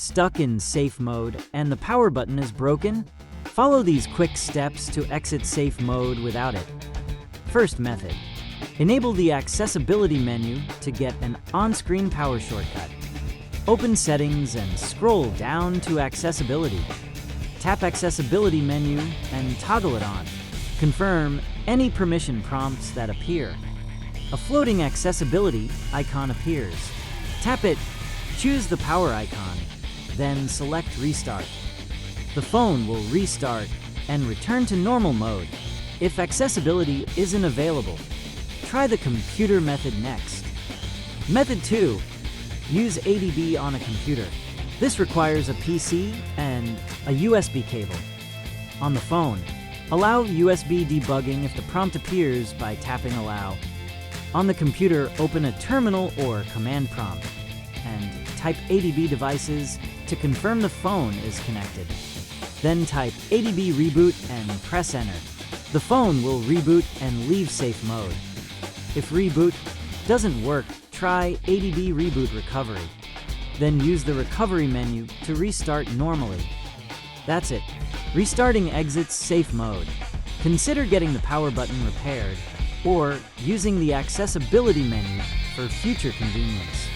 stuck in safe mode and the power button is broken? Follow these quick steps to exit safe mode without it. First method. Enable the accessibility menu to get an on-screen power shortcut. Open Settings and scroll down to Accessibility. Tap Accessibility menu and toggle it on. Confirm any permission prompts that appear. A floating accessibility icon appears. Tap it, choose the power icon, then select Restart. The phone will restart and return to normal mode. If accessibility isn't available, try the computer method next. Method 2. Use ADB on a computer. This requires a PC and a USB cable. On the phone, allow USB debugging if the prompt appears by tapping Allow. On the computer, open a terminal or command prompt and type ADB devices to confirm the phone is connected. Then type ADB reboot and press enter. The phone will reboot and leave safe mode. If reboot doesn't work, try ADB reboot recovery. Then use the recovery menu to restart normally. That's it. Restarting exits safe mode. Consider getting the power button repaired or using the accessibility menu for future convenience.